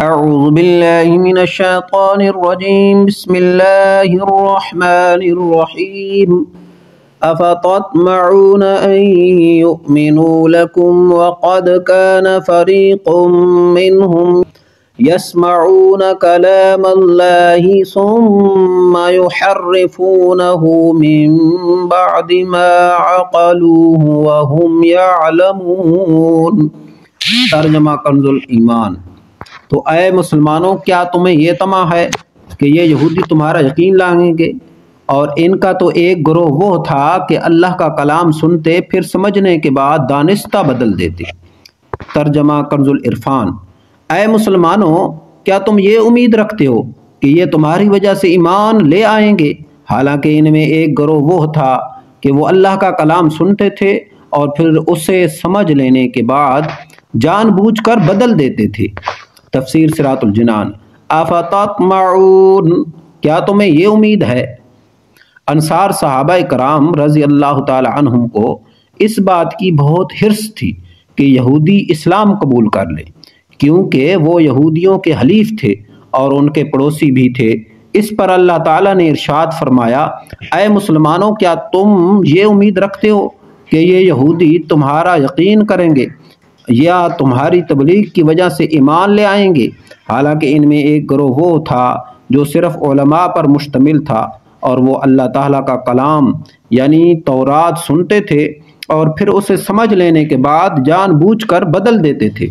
أعوذ بالله من الشيطان الرجيم بسم الله الرحمن الرحيم أفتطمعون أن يؤمنوا لكم وقد كان فريق منهم يسمعون كلام الله ثم يحرفونه من بعد ما عقلوه وهم يعلمون۔ ترجمہ کنز الایمان۔ تو اے مسلمانوں، کیا تمہیں یہ طمع ہے کہ یہ یہودی تمہارا یقین لائیں گے؟ اور ان کا تو ایک گروہ وہ تھا کہ اللہ کا کلام سنتے پھر سمجھنے کے بعد دانستہ بدل دیتے۔ ترجمہ کنز العرفان۔ اے مسلمانوں، کیا تم یہ امید رکھتے ہو کہ یہ تمہاری وجہ سے ایمان لے آئیں گے؟ حالانکہ ان میں ایک گروہ وہ تھا کہ وہ اللہ کا کلام سنتے تھے اور پھر اسے سمجھ لینے کے بعد جان بوجھ کر بدل دیتے تھے۔ تفسیر صراط الجنان۔ افتطمعون، کیا تمہیں یہ امید ہے؟ انصار صحابہ کرام رضی اللہ تعالی عنہم کو اس بات کی بہت حرص تھی کہ یہودی اسلام قبول کر لیں، کیونکہ وہ یہودیوں کے حلیف تھے اور ان کے پڑوسی بھی تھے۔ اس پر اللہ تعالیٰ نے ارشاد فرمایا، اے مسلمانوں، کیا تم یہ امید رکھتے ہو کہ یہ یہودی تمہارا یقین کریں گے یا تمہاری تبلیغ کی وجہ سے ایمان لے آئیں گے؟ حالانکہ ان میں ایک گروہ وہ تھا جو صرف علماء پر مشتمل تھا اور وہ اللہ تعالیٰ کا کلام یعنی تورات سنتے تھے اور پھر اسے سمجھ لینے کے بعد جان بوجھ کر بدل دیتے تھے۔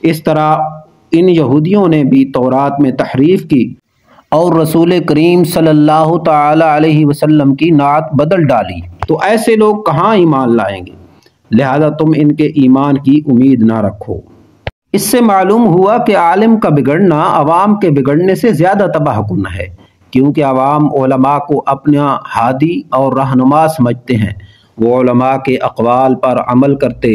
اس طرح ان یہودیوں نے بھی تورات میں تحریف کی اور رسول کریم صلی اللہ تعالی علیہ وسلم کی نعت بدل ڈالی۔ تو ایسے لوگ کہاں ایمان لائیں گے؟ لہذا تم ان کے ایمان کی امید نہ رکھو۔ اس سے معلوم ہوا کہ عالم کا بگڑنا عوام کے بگڑنے سے زیادہ تباہ کن ہے، کیونکہ عوام علماء کو اپنا ہادی اور رہنما سمجھتے ہیں۔ وہ علماء کے اقوال پر عمل کرتے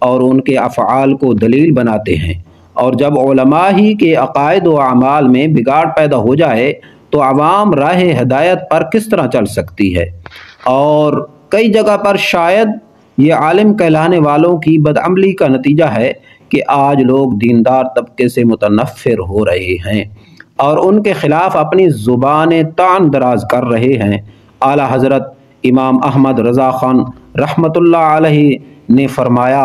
اور ان کے افعال کو دلیل بناتے ہیں، اور جب علماء ہی کے عقائد و اعمال میں بگاڑ پیدا ہو جائے تو عوام راہ ہدایت پر کس طرح چل سکتی ہے؟ اور کئی جگہ پر شاید یہ عالم کہلانے والوں کی بدعملی کا نتیجہ ہے کہ آج لوگ دیندار طبقے سے متنفر ہو رہے ہیں اور ان کے خلاف اپنی زبانیں طعن دراز کر رہے ہیں۔ اعلیٰ حضرت امام احمد رضا خان رحمۃ اللہ علیہ نے فرمایا،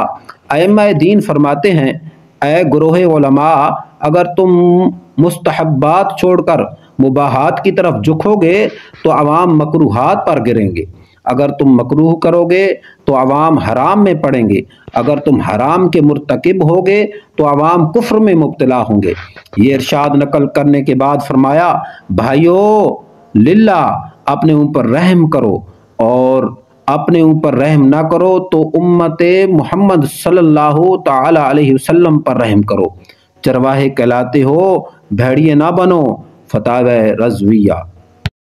ائمہ دین فرماتے ہیں، اے گروہ علماء، اگر تم مستحبات چھوڑ کر مباحات کی طرف جھکو گے تو عوام مکروہات پر گریں گے، اگر تم مکروہ کرو گے تو عوام حرام میں پڑیں گے، اگر تم حرام کے مرتکب ہوگے تو عوام کفر میں مبتلا ہوں گے۔ یہ ارشاد نقل کرنے کے بعد فرمایا، بھائیو للہ اپنے اوپر رحم کرو، اور اپنے اوپر رحم نہ کرو تو امت محمد صلی اللہ تعالی علیہ وسلم پر رحم کرو۔ چرواہے کہلاتے ہو، بھیڑیے نہ بنو۔ فتاوی رضویہ۔